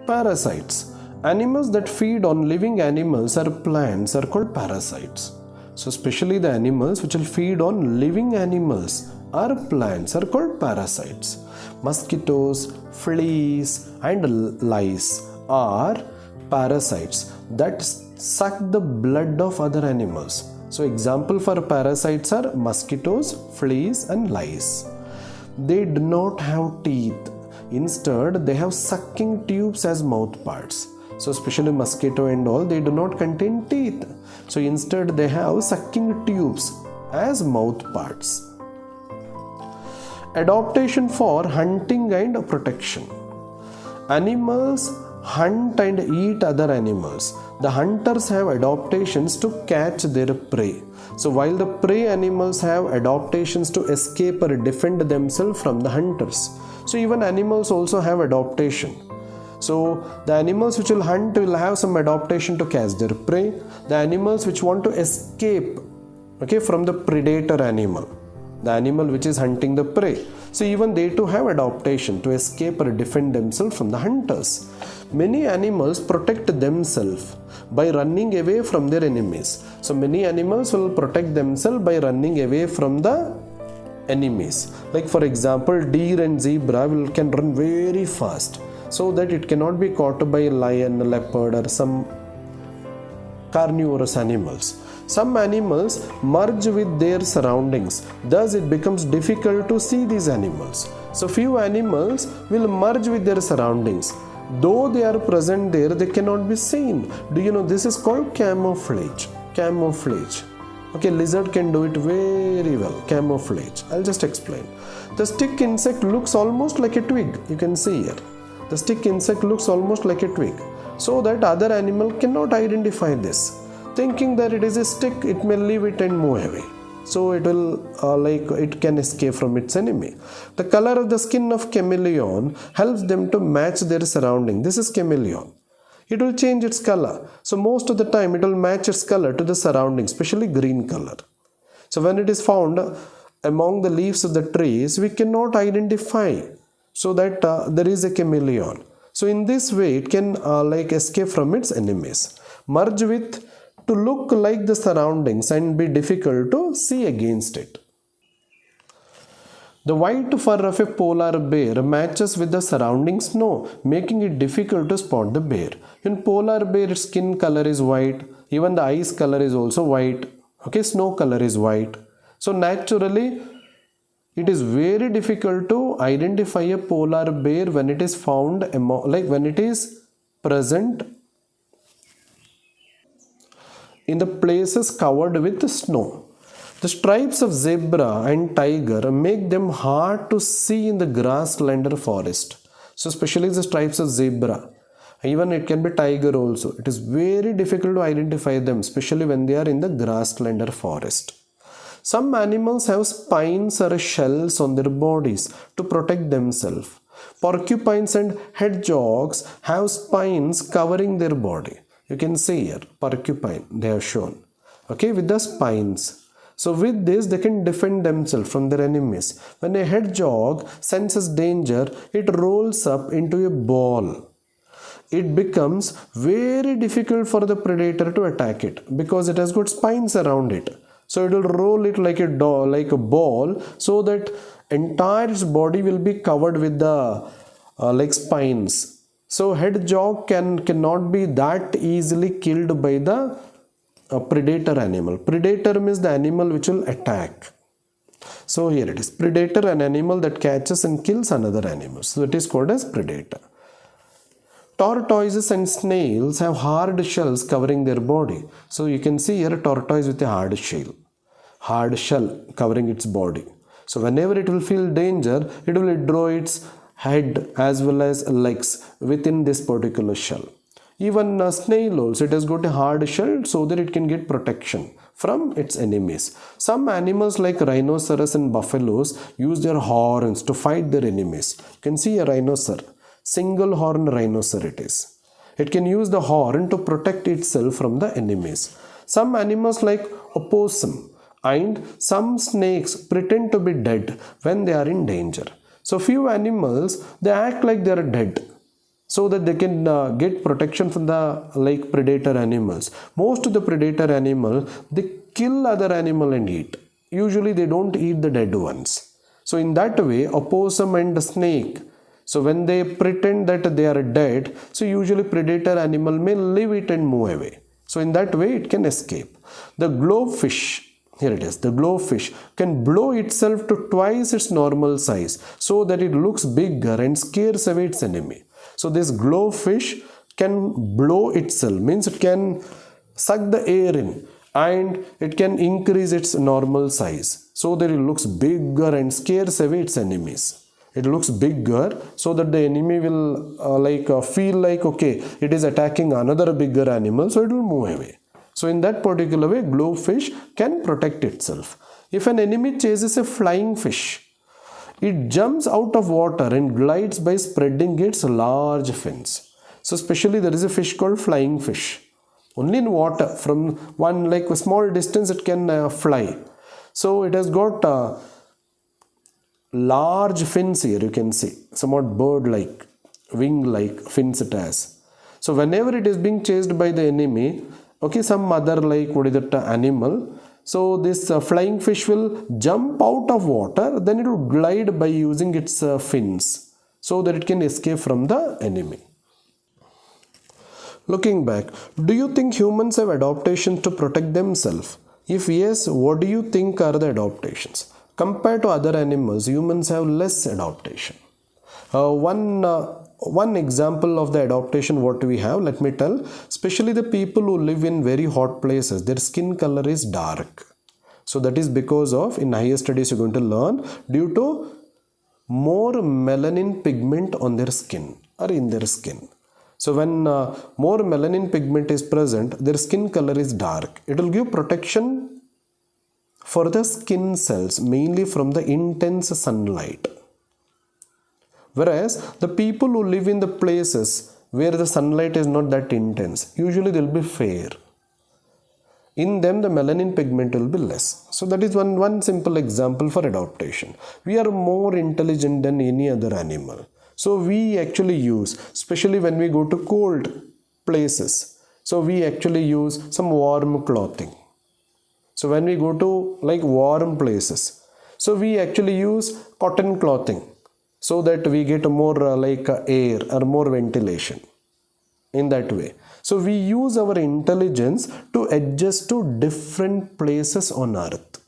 Parasites. Animals that feed on living animals or plants are called parasites. So especially the animals which will feed on living animals or plants are called parasites. Mosquitoes, fleas and lice are parasites that suck the blood of other animals. So example for parasites are mosquitoes, fleas and lice. They do not have teeth. Instead, they have sucking tubes as mouth parts. So especially mosquito and all, they do not contain teeth. So instead they have sucking tubes as mouth parts. Adaptation for hunting and protection. Animals hunt and eat other animals. The hunters have adaptations to catch their prey. So while the prey animals have adaptations to escape or defend themselves from the hunters. So even animals also have adaptation. So the animals which will hunt will have some adaptation to catch their prey. The animals which want to escape from the predator animal, the animal which is hunting the prey. So even they too have adaptation to escape or defend themselves from the hunters. Many animals protect themselves by running away from their enemies. So many animals will protect themselves by running away from the enemies. Like for example, deer and zebra can run very fast so that it cannot be caught by a lion, leopard or some carnivorous animals. Some animals merge with their surroundings, thus it becomes difficult to see these animals. So few animals will merge with their surroundings. Though they are present there, they cannot be seen. Do you know this is called camouflage? Camouflage. Lizard can do it very well. Camouflage. I'll just explain. The stick insect looks almost like a twig. You can see here. The stick insect looks almost like a twig, so that other animal cannot identify this. Thinking that it is a stick, it may leave it and move away. So it will it can escape from its enemy. The color of the skin of chameleon helps them to match their surrounding. This is chameleon. It will change its color. So most of the time it will match its color to the surrounding, especially green color. So when it is found among the leaves of the trees, we cannot identify so that there is a chameleon. So in this way it can escape from its enemies. Merge with to look like the surroundings and be difficult to see against it. The white fur of a polar bear matches with the surrounding snow, making it difficult to spot the bear. In polar bear, skin color is white, even the eyes color is also white. Snow color is white. So naturally, it is very difficult to identify a polar bear when it is found when it is present in the places covered with snow. The stripes of zebra and tiger make them hard to see in the grassland or forest. So especially the stripes of zebra. Even it can be tiger also. It is very difficult to identify them, especially when they are in the grassland or forest. Some animals have spines or shells on their bodies to protect themselves. Porcupines and hedgehogs have spines covering their body. You can see here, porcupine, they have shown. With the spines. So with this, they can defend themselves from their enemies. When a hedgehog senses danger, it rolls up into a ball. It becomes very difficult for the predator to attack it because it has got spines around it. So it will roll it like a ball, so that entire its body will be covered with the spines. So hedgehog cannot be that easily killed by the predator animal. Predator means the animal which will attack. So here it is. Predator, an animal that catches and kills another animal. So it is called as predator. Tortoises and snails have hard shells covering their body. So you can see here a tortoise with a hard shell covering its body. So whenever it will feel danger, it will withdraw its head as well as legs within this particular shell. Even a snail also, it has got a hard shell so that it can get protection from its enemies. Some animals like rhinoceros and buffaloes use their horns to fight their enemies. You can see a rhinoceros, single horn rhinoceros it is. It can use the horn to protect itself from the enemies. Some animals like opossum and some snakes pretend to be dead when they are in danger. So few animals, they act like they are dead. so that they can get protection from the like predator animals. Most of the predator animal, they kill other animal and eat. Usually they don't eat the dead ones. So in that way, opossum and snake, so when they pretend that they are dead, so usually predator animal may leave it and move away. So in that way it can escape. The globefish, here it is, the globefish can blow itself to twice its normal size so that it looks bigger and scares away its enemy. So this globefish can blow itself, means it can suck the air in and it can increase its normal size so that it looks bigger and scares away its enemies. It looks bigger so that the enemy will feel like, okay, it is attacking another bigger animal, so it will move away. So in that particular way, globefish can protect itself. If an enemy chases a flying fish, it jumps out of water and glides by spreading its large fins. So especially there is a fish called flying fish. Only in water, from one like a small distance it can fly. So it has got large fins here, you can see, somewhat bird-like, wing-like fins it has. So whenever it is being chased by the enemy, okay, some other like what is that animal, so this flying fish will jump out of water, then it will glide by using its fins so that it can escape from the enemy. Looking back, do you think humans have adaptations to protect themselves? If yes, what do you think are the adaptations? Compared to other animals, humans have less adaptation. One example of the adaptation what we have, let me tell, especially the people who live in very hot places, their skin color is dark. So that is because of, in higher studies you're going to learn, due to more melanin pigment on their skin or in their skin. So when more melanin pigment is present, their skin color is dark. It will give protection for the skin cells, mainly from the intense sunlight. Whereas the people who live in the places where the sunlight is not that intense, usually they will be fair. In them the melanin pigment will be less. So that is one simple example for adaptation. We are more intelligent than any other animal. So we actually use, especially when we go to cold places, so we actually use some warm clothing. So when we go to like warm places, so we actually use cotton clothing so that we get more air or more ventilation in that way. So we use our intelligence to adjust to different places on earth.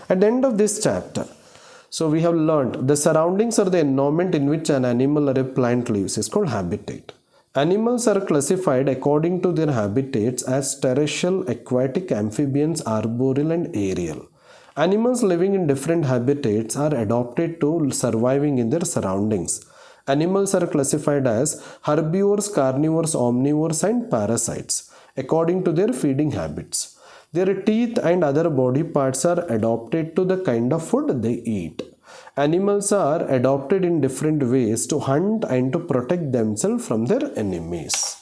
At the end of this chapter, so we have learned the surroundings or the environment in which an animal or a plant lives is called habitat. Animals are classified according to their habitats as terrestrial, aquatic, amphibians, arboreal and aerial. Animals living in different habitats are adapted to surviving in their surroundings. Animals are classified as herbivores, carnivores, omnivores and parasites according to their feeding habits. Their teeth and other body parts are adapted to the kind of food they eat. Animals are adapted in different ways to hunt and to protect themselves from their enemies.